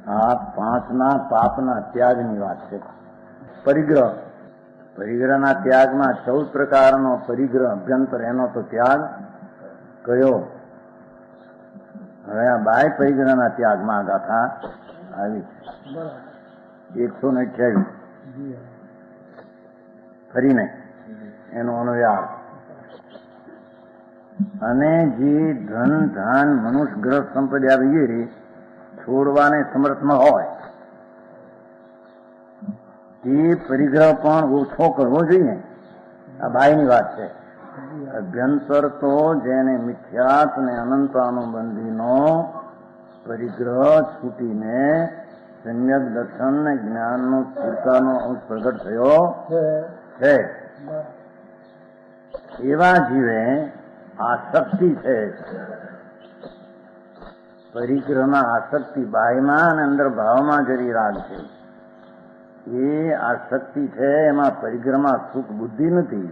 આ પાંચના પાપના ત્યાગની વાત છે. પરિગ્રહના ત્યાગમાં 14 પ્રકારનો પરિગ્રહ અભ્યંતર, એનો તો ત્યાગ કયો. હવે આ બાહ્ય પરિગ્રહના ત્યાગમાં ગાથા આવી છે 128. ફરીને એનો અનુયાર. અને જે ધન ધાન મનુષ્ય ગ્રહ સંપદા વગેરે છોડવાને સમર્થમાં હોય તે પરિગ્રહ પણ ઓછો કરવો જોઈએ. આ બાહ્યની વાત છે. અભ્યંતર તો જેને મિથ્યાત અને અનંતાનુબંધીનો પરિગ્રહ છૂટીને સમ્યક દર્શન ને જ્ઞાનનો સ્થિરતાનો અંશ પ્રગટ થયો છે, એવા જીવે આસક્તિ છે. પરિગ્રહમાં આસક્તિ, બાહ્યમાં અને અંદર ભાવમાં જરી રાગ છે. એ આસક્તિ છે. એમાં પરિગ્રહમાં સુખ બુદ્ધિ નથી.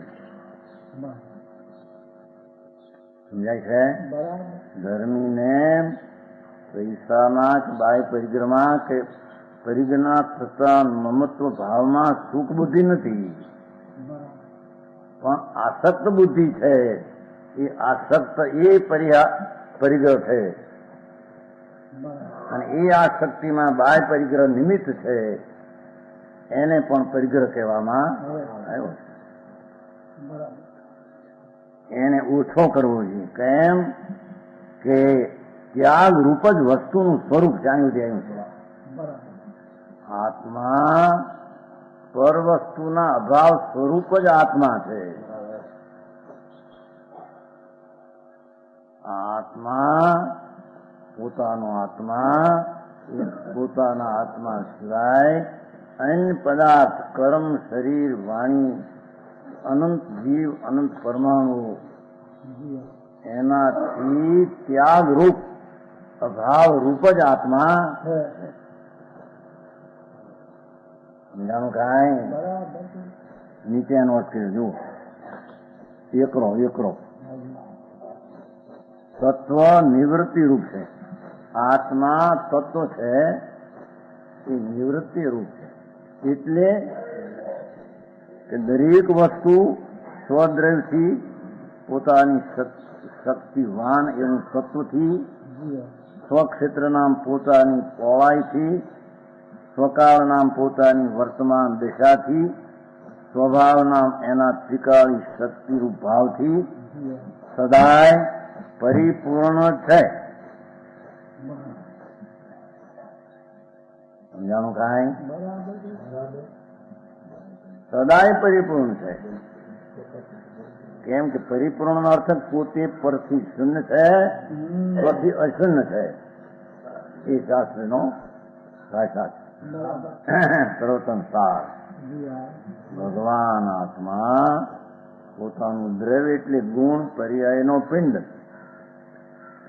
સમજાય છે? ધર્મીને પૈસાના કે બાહ્ય પરિગ્રહમાં કે પરિગ્રહ થતા મમત્વ ભાવમાં સુખ બુદ્ધિ નથી, પણ આસક્ત બુદ્ધિ છે. એ આસક્ત એ પરિગ્રહ છે. અને એ આસક્તિમાં બાહ્ય પરિગ્રહ નિમિત્ત છે. એને પણ પરિગ્રહ કહેવામાં આવ્યો છે. એને ઓછો કરવો જોઈએ. કેમ કે ત્યાગ રૂપ જ વસ્તુનું સ્વરૂપ જાણ્યું આવ્યું છે. આત્મા પર વસ્તુના અભાવ સ્વરૂપ જ આત્મા છે. આત્મા પોતાનો આત્મા એ પોતાના આત્મા સિવાય અન્ય પદાર્થ, કર્મ, શરીર, વાણી, અનંત જીવ, અનંત પરમાણુ, એનાથી ત્યાગ રૂપ અભાવ રૂપ જ આત્મા. સમજાણું કાંઈ? નીચે એનો અર્થ જો એકરો તત્વ નિવૃત્તિ રૂપ છે. આત્મા તત્વ છે એ નિવૃત્તિ રૂપ છે. એટલે કે દરેક વસ્તુ સ્વદ્રવ્યથી, પોતાની શક્તિવાન એનું તત્વથી, સ્વક્ષેત્ર નામ પોતાની પહોળાઈથી, સ્વકાળ નામ પોતાની વર્તમાન દિશાથી, સ્વભાવ નામ એના ત્રિકાળી શક્તિરૂપ ભાવથી સદાય પરિપૂર્ણ છે. સમજાણું કાંઈ? સદાય પરિપૂર્ણ છે. કેમ કે પરિપૂર્ણ અર્થ પોતે પરથી શૂન્ય છે, પરથી અશૂન્ય છે. એ શાસ્ત્રનો ભાષા છે. સર્વોત્તમ સાર. ભગવાન આત્મા પોતાનું દ્રવ્ય એટલે ગુણ, પર્યાયનો પિંડ,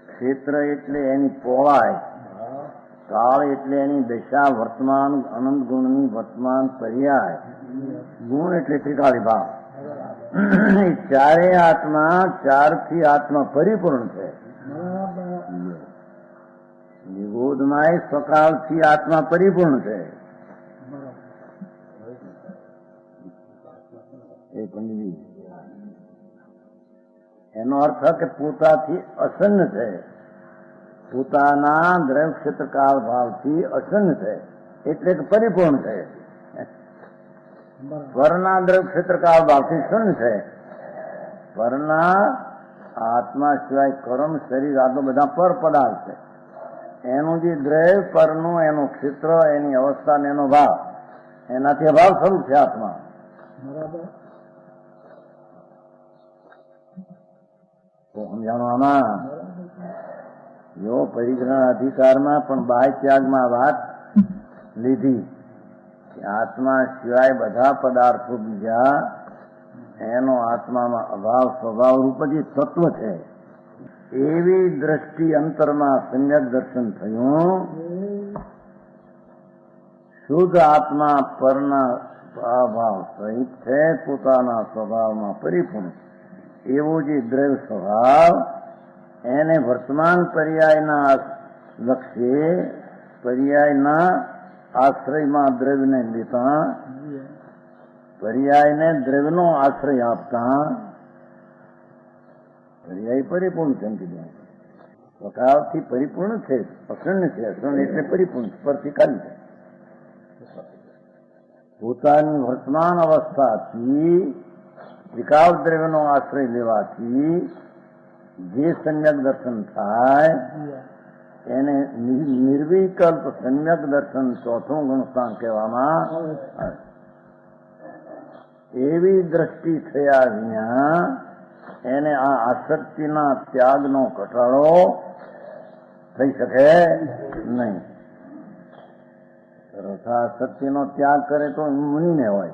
ક્ષેત્ર એટલે એની પહોળાઈ, કાળ એટલે એની દશા, વર્તમાન અનંત ગુણની વર્તમાન પર્યાય, ગુણ એટલે ત્રિકાળી ભાવ. ચારે આત્મા, ચારથી આત્મા પરિપૂર્ણ છે. નિગોધમાં સ્વકાળથી આત્મા પરિપૂર્ણ છે. એનો અર્થ કે પોતાથી અસન્ન છે. પોતાના દ્રવ્ય ક્ષેત્ર કાળ ભાવથી અસન્ન છે, એટલે કે પરિપૂર્ણ છે. પરના દ્રવ્ય ક્ષેત્ર કાળ ભાવથી શૂન્ય છે. પરના આત્મા સિવાય કર્મ, શરીર આ તો બધા પર પદાર્થ છે. એનું જે દ્રવ્ય પરનું એનું ક્ષેત્ર, એની અવસ્થા ને એનો ભાવ, એનાથી અભાવ સ્વરૂપ છે આત્મા. તો સમજાણું આમાં? જો પરિગ્રહ અધિકારમાં પણ બાહ્ય ત્યાગમાં વાત લીધી કે આત્મા સિવાય બધા પદાર્થો બીજા, એનો આત્મામાં અભાવ સ્વભાવ રૂપ જે તત્વ છે. એવી દ્રષ્ટિ અંતરમાં સમ્યક દર્શન થયું. શુદ્ધ આત્મા પરના અભાવ સહિત છે, પોતાના સ્વભાવમાં પરિપૂર્ણ. એવો જે દ્રવ્ય સ્વભાવ એને વર્તમાન પર્યાયના લક્ષ્યે પર્યાયના આશ્રયમાં દ્રવ્યને લેતા, પર્યાયને દ્રવ્યનો આશ્રય આપતા પર્યાય પરિપૂર્ણ કેમ કીધું? સ્વભાવથી પરિપૂર્ણ છે, અક્ષણ છે. અક્ષણ એટલે પરિપૂર્ણ, પરથી ખાલી છે. પોતાની વર્તમાન અવસ્થાથી વિકાસ દ્રવ્યનો આશ્રય લેવાથી જે સમ્યક દર્શન થાય એને નિર્વિકલ્પ સમ્યક દર્શન ચોથું ગુણસ્થાન કહેવામાં આવે. એવી દ્રષ્ટિ થયા વિના એને આ આસક્તિના ત્યાગનો ઘટાડો થઈ શકે નહીં. આસક્તિનો ત્યાગ કરે તો મુનિને હોય,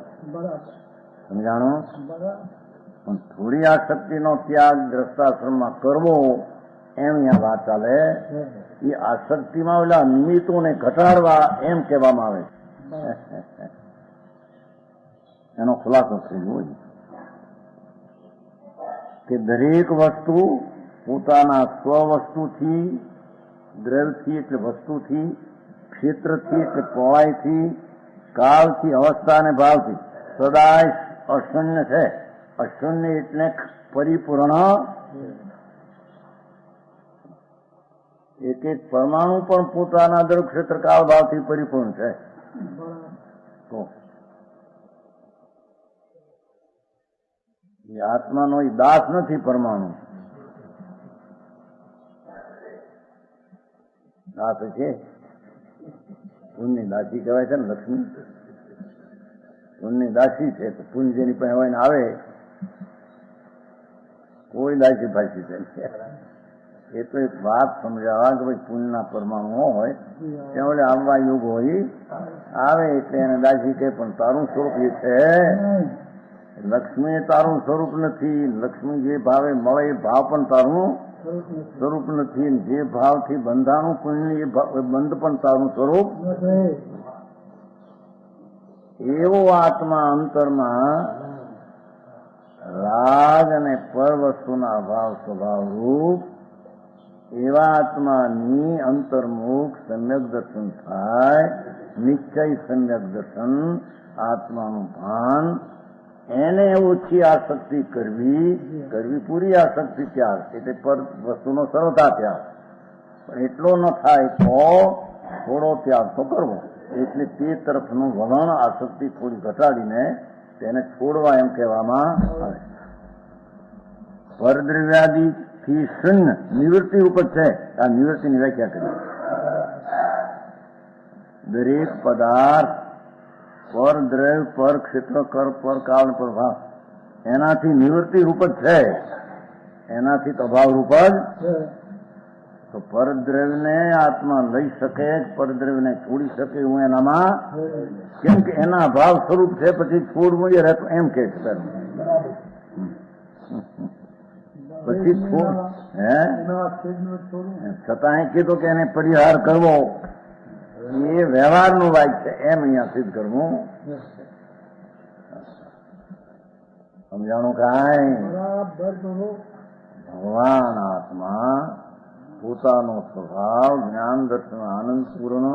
સમજાણો? પણ થોડી આસક્તિનો ત્યાગ ગ્રસ્તાશ્રમમાં કરવો એમ અહીંયા વાત ચાલે. એ આસક્તિમાં ઓલા નિમિત્તોને ઘટાડવા એમ કહેવામાં આવે છે. એનો ખુલાસો થઈ ગયો કે દરેક વસ્તુ પોતાના સ્વવસ્તુથી, દ્રવ્યથી એટલે વસ્તુથી, ક્ષેત્રથી એટલે પહોળાઈથી, કાળથી, અવસ્થા અને ભાવથી સદાય અશૂન્ય છે. અશૂન્ય એટલે પરિપૂર્ણ. એક એક પરમાણુ પણ પોતાના દ્રવ્ય ક્ષેત્ર કાળ ભાવથી પરિપૂર્ણ છે. તો એ આત્માનો એ દાસ નથી. પરમાણુ દાસ છે. પુણ્યની દાસી કહેવાય છે ને, લક્ષ્મી પુણ્યની દાસી છે. તો પુણ્ય જેની પાસે હોય ને આવે, કોઈ દાસી ભાસી છે. એ તો એક વાત સમજાવવા કે ભાઈ પુણ્યના પરમાણુ હોય ત્યાં ઓલે આવવા યોગ હોય, આવે એટલે એને દાસી કહે. પણ તારું સ્વરૂપ એ છે. લક્ષ્મી તારું સ્વરૂપ નથી. લક્ષ્મી જે ભાવે મળે એ ભાવ પણ તારું સ્વરૂપ નથી. જે ભાવથી બંધાણું પુણ્ય એ બંધ પણ તારું સ્વરૂપ. એવો આત્મા અંતરમાં રાગ અને પર વસ્તુના અભાવ સ્વભાવ રૂપ એવા આત્માની અંતર્મુખ સમ્યક દર્શન થાય. નિશ્ચય સમ્યક દર્શન, આત્માનું ભાન. એને ઓછી આસક્તિ કરવી પૂરી આસક્તિ ત્યાગ એટલે પર વસ્તુનો સર્વથા ત્યાગ. પણ એટલો ન થાય તો થોડો ત્યાગ તો કરવો. એટલે તે તરફનું વલણ આસક્તિ થોડી ઘટાડીને તેને છોડવા એમ કહેવામાં આવે. પરદ્રવ્યાદિથી શૂન્ય નિવૃત્તિ ઉપર છે. આ નિવૃત્તિની વ્યાખ્યા કરી. દરેક પદાર્થ પર દ્રવ્ય, પર ક્ષેત્ર, પર કાળ, પર ભાવ એનાથી નિવૃત્તિ રૂપ જ છે. એનાથી તો અભાવ રૂપ જ. તો પરદ્રવ્યને આત્મા લઈ શકે, પરદ્રવ્યને છોડી શકે એવું એનામાં, કેમ કે એના અભાવ સ્વરૂપ છે. પછી છોડવું એ રહેતું એમ કે છે. પછી છતાં કીધું કે એને પરિહાર કરવો એ વ્યવહારનું વાક્ય છે. એમ અહીંયા સિદ્ધ કરવું. સમજાણું કાંઈ? ભગવાન આત્મા પોતાનો સ્વભાવ, જ્ઞાન, દર્શન, આનંદ પૂર્ણ,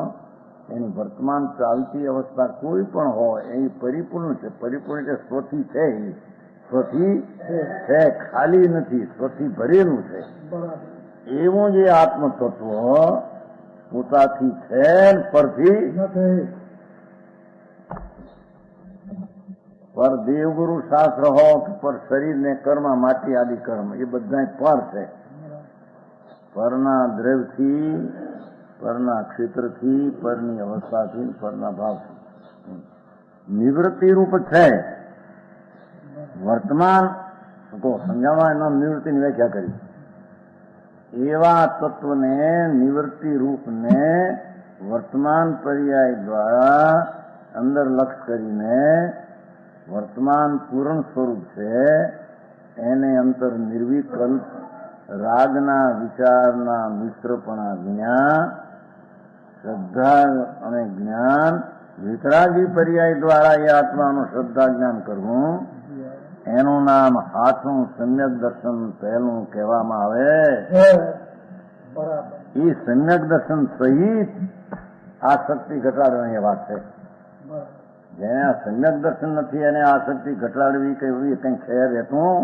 એની વર્તમાન ચાલતી અવસ્થા કોઈ પણ હોય એ પરિપૂર્ણ છે. પરિપૂર્ણ એટલે સ્વથી છે. સ્વથી છે, ખાલી નથી. સ્વથી ભરેલું છે. એવું જે આત્મ તત્વ પોતાથી છે, પરથી પર દેવગુરુ શાસ્ત્ર હો કે પર શરીર ને કર્મ, માટી આદિ કર્મ, એ બધા પર છે. પરના દ્રવ્યથી, પરના ક્ષેત્રથી, પરની અવસ્થાથી, પરના ભાવથી નિવૃત્તિ રૂપ છે. વર્તમાન તો સમજાવવા એનો નિવૃત્તિની વ્યાખ્યા કરી. એવા તત્વને, નિવૃત્તિ રૂપને વર્તમાન પર્યાય દ્વારા અંદર લક્ષ કરીને વર્તમાન પૂર્ણ સ્વરૂપ છે. એને અંતર નિર્વિકલ્પ રાગના વિચારના મિશ્રપણા વિના શ્રદ્ધા અને જ્ઞાન વિતરાગી પર્યાય દ્વારા એ આત્માનું શ્રદ્ધા જ્ઞાન કરવું, એનું નામ હાથનું સમ્યક દર્શન પહેલું કહેવામાં આવે. એ સમ્યક દર્શન સહિત આસક્તિ ઘટાડવાની વાત છે. જેને આ સમ્યક દર્શન નથી એને આસક્તિ ઘટાડવી કે એવી કંઈ ખેર રહેતું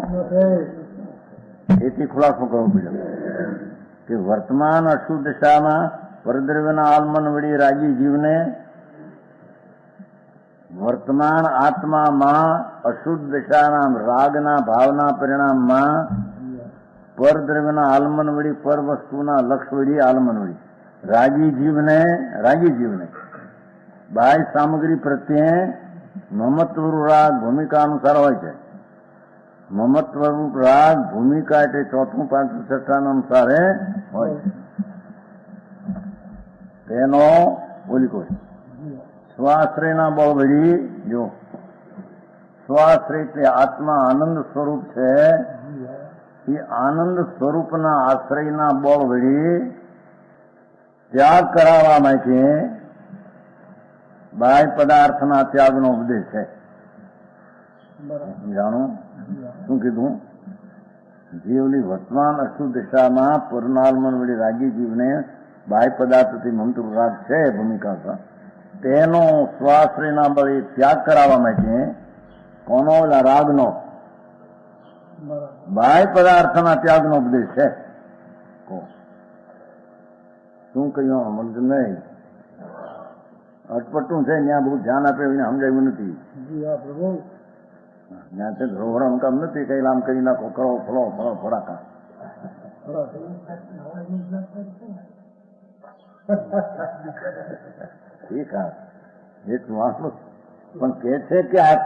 એથી ખુલાસો કરવો પડ્યો કે વર્તમાન અશુદ્ધ દશામાં પરદ્રવ્યના આલમન વળી રાજી જીવને વર્તમાન આત્મામાં અશુદ્ધ દશાના રાગના ભાવના પરિણામમાં પરદ્રવ્યના આલમન વળી પર વસ્તુના લક્ષ વળી આલમન વળી રાગી જીવને બાહ્ય સામગ્રી પ્રત્યે મમત્વરૂપ રાગ ભૂમિકા અનુસાર હોય છે. મમત્વરૂપ રાગ ભૂમિકા એટલે ચોથું પાંચમું છઠ્ઠાના અનુસારે હોય છે. તેનો બોલી કોઈ સ્વાશ્રયના બળ વળી જો સ્વાશ્રય એટલે આત્મા આનંદ સ્વરૂપ છે. એ આનંદ સ્વરૂપના આશ્રયના બળ વળી ત્યાગ કરાવવા માટે બાહ્ય પદાર્થના ત્યાગનો ઉપદેશ છે. જાણો શું કીધું? જીવની વર્તમાન અશુદ્ધ દિશામાં પૂર્ણાલમન વળી રાગી જીવને બાહ્ય પદાર્થથી મમતું રાગ છે ભૂમિકા તેનો સ્વાશ્રયના બળે ત્યાગ કરાવવા માટે કોનો રાગનો બાહ્ય પદાર્થના ત્યાગનો ઉપદેશ છે. શું કહ્યું મને નહીં અટપટું છે ત્યાં બહુ ધ્યાન આપે એને સમજાયું નથી. ત્યાં છે રોહરાનું કામ નથી કઈ આમ કરી નાખો કરો ફળો ફળાકા ઠીક હા એટલું વાંચલું પણ કે છે કે આ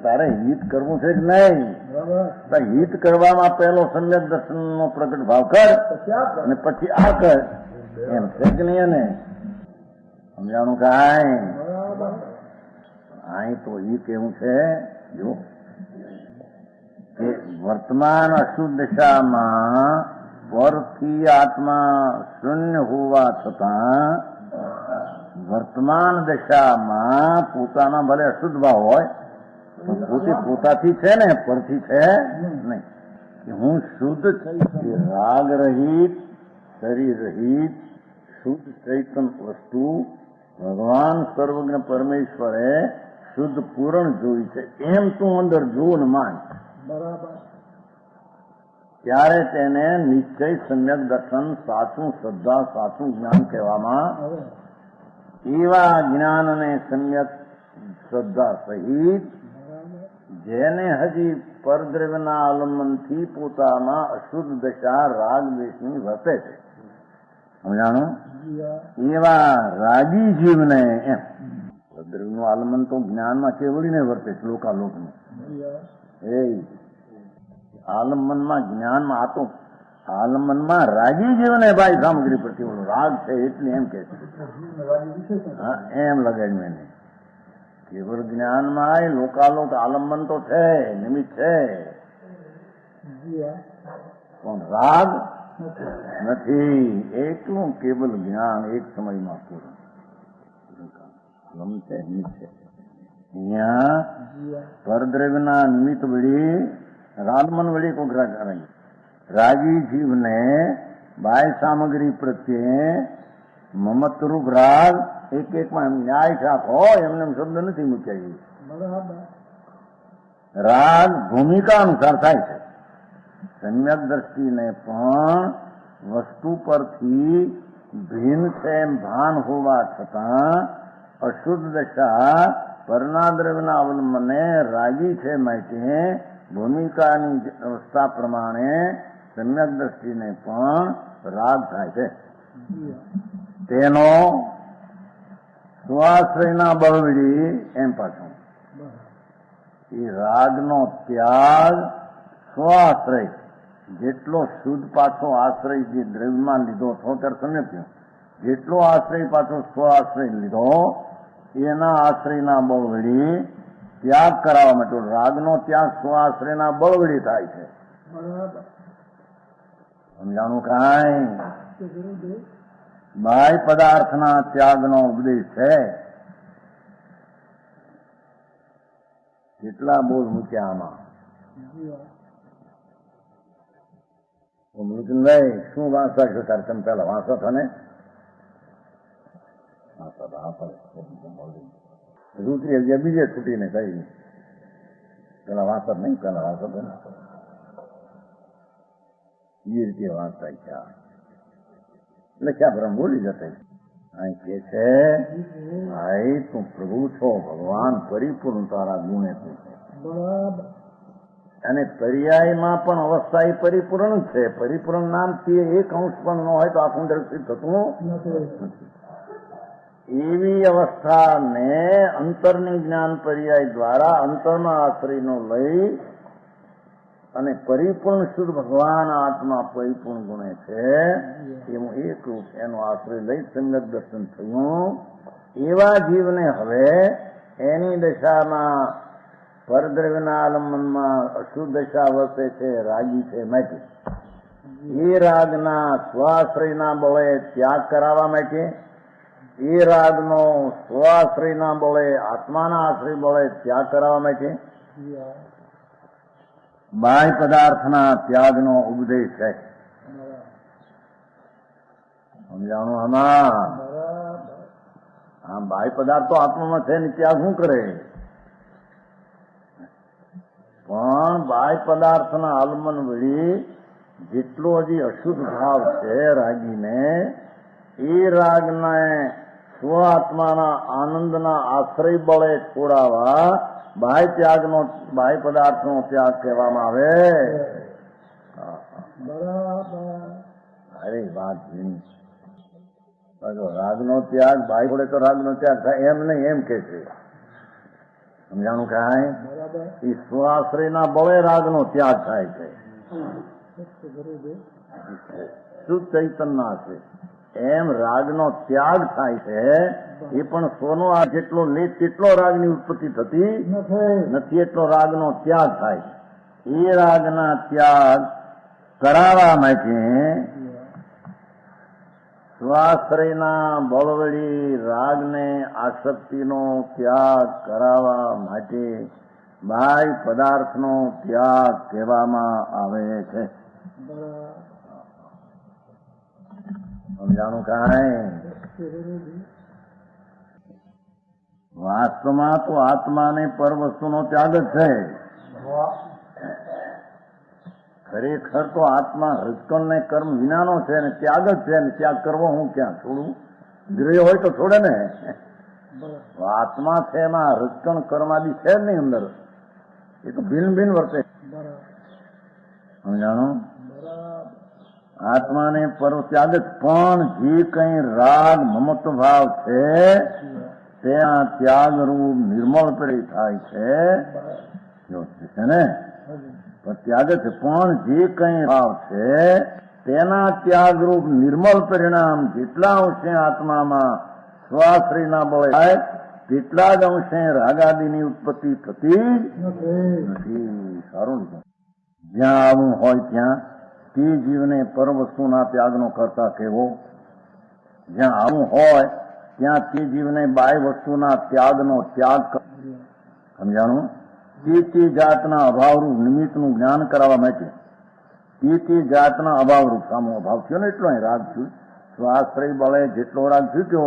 તારે હિત કરવું છે કે નહીં? હિત કરવામાં પહેલો સમ્યક દર્શન નો પ્રગટ ભાવ કર અને પછી આ કર એમ છે કે નહીં? એને સમજાણું કાંઈ અહીં તો એ કેવું છે જો કે વર્તમાન અશુદ્ધ દશામાં પરથી આત્મા શૂન્ય હોવા છતાં વર્તમાન દશામાં પોતાના ભલે અશુદ્ધ ભાવ હોય પણ પોતે પોતાથી છે ને પરથી છે નહીં. હું શુદ્ધ રાગ રહિત શરીર રહિત શુદ્ધ ચૈતન વસ્તુ ભગવાન સર્વજ્ઞ પરમેશ્વરે શુદ્ધ પૂરણ જોઈ છે એમ તું અંદર જો ને માન ત્યારે તેને નિશ્ચય સમ્યક દર્શન સાચું શ્રદ્ધા સાચું જ્ઞાન કહેવામાં એવા જ્ઞાન અને સમ્યક શ્રદ્ધા સહિત જેને હજી પરદ્રવ્યના આલંબનથી પોતામાં અશુદ્ધ દશા રાગ દ્વેષની વર્તે છે સમજાણું એવા રાગી જીવને એમ પરદ્રવ્યનું આલંબન તો જ્ઞાનમાં કેવડીને વર્તે છે લોકાલોકનું એ આલંબનમાં જ્ઞાનમાં આ તો આલંબનમાં રાગી જીવને ભાઈ સામગ્રી પ્રત્યે ઓલો રાગ છે એટલે એમ કે છે હા એમ લગાડ્યું એને કેવળ જ્ઞાનમાં લોકાલોક આલંબન તો છે નિમિત્ત છે પણ રાગ નથી. એટલું કેવલ જ્ઞાન એક સમયમાં પૂરું છે અહીંયા પરદ્રવ્યના નિમિત્ત વળી રાગમન વળી કોગરા કરાય રાગી જીવને બાહ્ય સામગ્રી પ્રત્યે મમત્વરૂપ રાગ એક એકમાં ન્યાય શાખો એમને શબ્દ નથી મૂક્યા. રાગ ભૂમિકા અનુસાર થાય છે. સમ્યક દ્રષ્ટિને પણ વસ્તુ પરથી ભિન્ન છે એમ ભાન હોવા છતાં અશુદ્ધ દશા પરનાદ્રવ્યના અવલંબને રાગી છે માટે ભૂમિકાની અવસ્થા પ્રમાણે સમ્યક દ્રષ્ટિને પણ રાગ થાય છે. તેનો સ્વાશ્રયના બળવડી એમ પાછું એ રાગનો ત્યાગ સ્વાશ્રય જેટલો શુદ્ધ પાછો આશ્રય જે દ્રવ્યમાં લીધો હતો ત્યારે સમ્યક થયો જેટલો આશ્રય પાછો સ્વાશ્રય લીધો એના આશ્રયના બળવડી ત્યાગ કરાવવા માટે રાગનો ત્યાગ સ્વાશ્રયના બળવડી થાય છે. સમજાણું કાંઈ બાહ્ય પદાર્થના ત્યાગનો ઉપદેશ છે. કેટલા બોલ મૂક્યા આમાં? મૃદુનભાઈ શું વાંચતા છો તારે? તમે પેલા વાંચો છો ને? રૂતરી હજી બીજે છૂટીને કઈ પેલા વાસર નહીં, પેલા વાસર એ રીતે વાત થાય છે. એટલે ક્યાં ભ્રમ બોલી જશે. અહીં કે છે ભાઈ તું પ્રભુ છો, ભગવાન પરિપૂર્ણ તારા ગુણે તું છે. અને પર્યાયમાં પણ અવસ્થા એ પરિપૂર્ણ છે. પરિપૂર્ણ નામથી એક અંશ પણ ન હોય તો આખું દર્શિત થતું નથી. એવી અવસ્થાને અંતરની જ્ઞાન પર્યાય દ્વારા અંતરના આશ્રયનો લઈ અને પરિપૂર્ણ શુદ્ધ ભગવાન આત્મા પરિપૂર્ણ ગુણે છે એવું એક રૂપ એનો આશ્રય લઈ સંગત દર્શન થયું. એવા જીવને હવે એની દશામાં પરદ્રવ્યના આલંબનમાં અશુદ્ધ દશા વસે છે, રાગી છે માટે એ રાગના સ્વાશ્રયના બળે ત્યાગ કરાવવા માટે, એ રાગનો સ્વાશ્રયના બળે આત્માના આશ્રય બળે ત્યાગ કરાવવા માટે બાહ્ય પદાર્થના ત્યાગનો ઉપદેશ છે. સમજાણું આમાં? હા, બાહ્ય પદાર્થ તો આત્મામાં છે ને ત્યાગ શું કરે? પણ બાહ્ય પદાર્થના આલમન વળી જેટલો હજી અશુદ્ધ ભાવ છે રાગીને, એ રાગને સ્વ આત્માના આનંદના આશ્રય બળે છોડાવવા બાહ્ય પદાર્થનો ત્યાગ કહેવામાં આવે. અરે વાત રાગનો ત્યાગ બાહ્ય પડે તો રાગનો ત્યાગ થાય એમ નહીં, એમ કે છે. સમજાણું કાંઈ? એ સ્વાશ્રયના બળે રાગનો ત્યાગ થાય છે. શુદ્ધ ચૈતન્ય છે એમ રાગનો ત્યાગ થાય છે. એ પણ સોનો આ જેટલો લે તેટલો રાગની ઉત્પત્તિ થતી નથી, એટલો રાગનો ત્યાગ થાય. એ રાગના ત્યાગ કરાવવા માટે સ્વાશ્રયના બળવડી રાગને આસક્તિનો ત્યાગ કરાવવા માટે બાહ્ય પદાર્થનો ત્યાગ કહેવામાં આવે છે. સમજાણું કાંઈ? વાસ્તવમાં તો આત્માને પર વસ્તુનો ત્યાગ જ છે. ખરેખર તો આત્મા હૃદકણ ને કર્મ વિનાનો છે ને ત્યાગ જ છે ને ત્યાગ કરવો હું ક્યાં છોડું? ગૃહ હોય તો છોડે ને. આત્મા છે એમાં હૃદકણ કર્માદિ છે જ નહીં અંદર, એ તો ભિન્ન ભિન્ન વર્તે. સમજાણું? આત્માને પર ત્યાગ જ, પણ જે કઈ રાગ મમત્વ ભાવ છે ત્યાં ત્યાગ રૂપ નિર્મળ પડી થાય છે ને. ત્યાગ છે પણ જે કઈ ભાવ છે તેના ત્યાગ રૂપ નિર્મળ પરિણામ જેટલા અંશે આત્મામાં સ્વાશ્રયના બળે થાય તેટલા જ અંશે રાગાદિની ઉત્પત્તિ થતી નથી. સારું લીધું. જ્યાં આવું હોય ત્યાં તે જીવને પર વસ્તુના ત્યાગનો કરતા કહેવો. જ્યાં આવું હોય ત્યાં તે જીવને બાહ્ય વસ્તુના ત્યાગનો ત્યાગ. સમજાણું? તે જાતના અભાવરૂપ નિમિત્તનું જ્ઞાન કરાવવા માટે તે જાતના અભાવરૂપ સામો અભાવ થયો ને એટલો રાગ થયો. સ્વાશ્રય બળે જેટલો રાગ થયો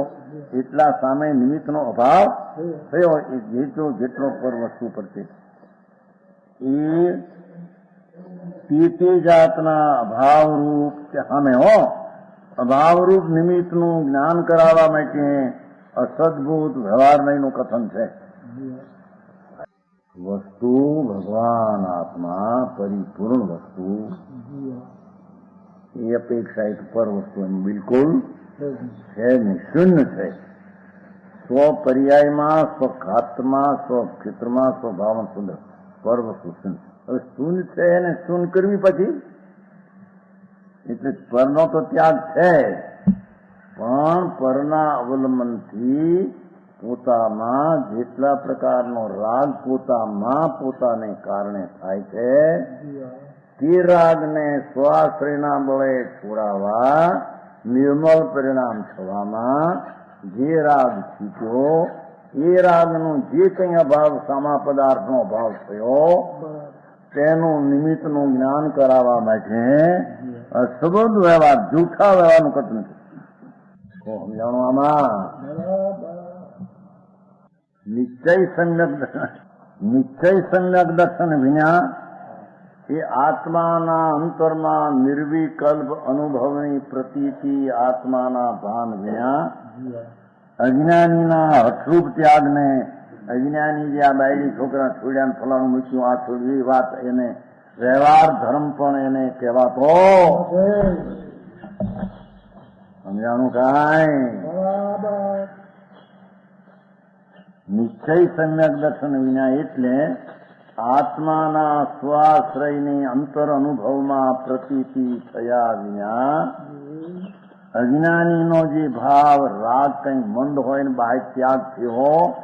એટલા સામે નિમિત્તનો અભાવ થયો. એ જેટલો પર વસ્તુ પર છે એ તે જાતના અભાવરૂપ સામે અભાવરૂપ નિમિત્તનું જ્ઞાન કરાવવા માટે અસદભૂત વ્યવહાર નહીંનું કથન છે. વસ્તુ ભગવાન આત્મા પરિપૂર્ણ વસ્તુ એ અપેક્ષા એક પર વસ્તુ એમ બિલકુલ છે નહીં, શૂન્ય છે. સ્વ પર્યાયમાં, સ્વઘાતમાં, સ્વક્ષેત્રમાં, સ્વભાવમાં સુંદર પર વસ્તુ શૂન્ય. હવે શૂન્ય છે એને શૂન્ય કરવી પછી એટલે પરનો તો ત્યાગ છે, પણ પરના અવલંબનથી પોતામાં જેટલા પ્રકારનો રાગ પોતાને કારણે થાય છે તે રાગને સ્વાશ્રયના બળે છોડાવવા નિર્મળ પરિણામ થવામાં જે રાગ છૂટ્યો એ રાગનું જે કંઈ અભાવ સામા પદાર્થનો અભાવ થયો તેનું નિમિત્તનું જ્ઞાન કરાવવા માટે અસબદ વ્યવહાર જૂઠા વ્યવહારનું કથન છે. સમજાણું આમાં? નિશ્ચય સમ્યક દર્શન વિના એ આત્માના અંતરમાં નિર્વિકલ્પ અનુભવની પ્રતીતિ આત્માના ભાન વિના અજ્ઞાનીના હઠરૂપ ત્યાગને અજ્ઞાની જે આ બાયડી છોકરા છોડ્યા ફલાણું મૂક્યું આ છોડવી વાત એને વ્યવહાર ધર્મ પણ એને કહેવાતો સમજાણું કાંઈ નિશ્ચય સમ્યક દર્શન વિના એટલે આત્માના સ્વાશ્રયની અંતર અનુભવમાં પ્રતીતિ થયા વિના અજ્ઞાનીનો જે ભાવ રાગ કંઈ મંદ હોય ને બાહ્ય ત્યાગ થયો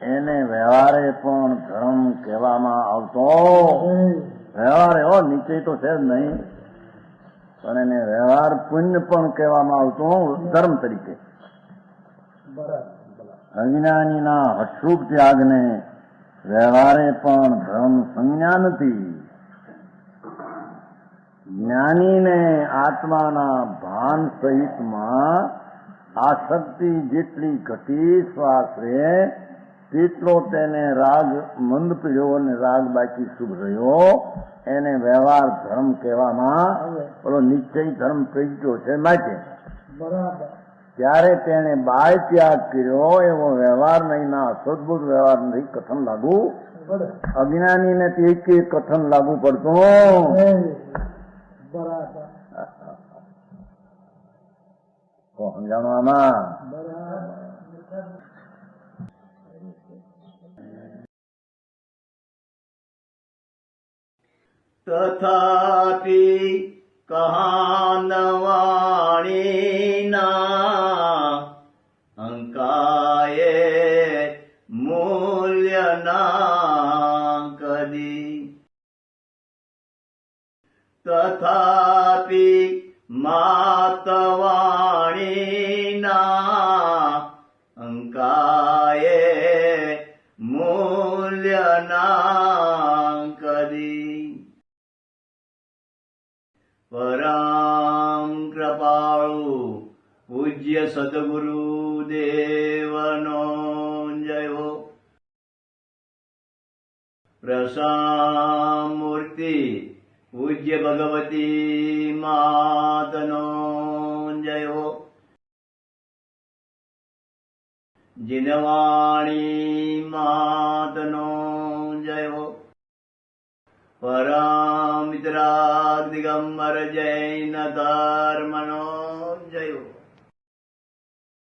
એને વ્યવહારે પણ ધર્મ કહેવામાં આવતો વ્યવહાર એવો નિશ્ચય તો છે જ નહીં પણ એને વ્યવહાર પુણ્ય પણ કહેવામાં આવતો ધર્મ તરીકે અજ્ઞાનીના હઠરૂપ ત્યાગને વ્યવહારે પણ ધર્મ સંજ્ઞા નથી જ્ઞાનીને આત્માના ભાન સહિતમાં આસક્તિ જેટલી ઘટી શ્વાસરે તેટલો તેને રાગ મંદ પીડ્યો અને રાગ બાકી શુભ રહ્યો એને વ્યવહાર ધર્મ કહેવામાં પેલો નિશ્ચય ધર્મ પ્રગટ્યો છે માટે ત્યારે તેને બાય ત્યાગ કર્યો એવો વ્યવહાર નહીં ના અસદબુદ્ધ વ્યવહાર નહીં કથન લાગુ અજ્ઞાનીને તે કથન લાગુ પડતું સમજાણું આમાં તથાપિ કહાનવાણીના અંકાયે મૂલ્યના કદી તથાપિ માતવાણીના અંકાયે મૂલ્યના કદી પરમ કૃપાળુ પૂજ્ય સદગુરુ દેવનો જયો પ્રસામૂર્તિ પૂજ્ય ભગવતી માતનો જયો જીનવાણી માતનો જયો પરમિત્રા દિગંબર જૈન ધર્મનો જયો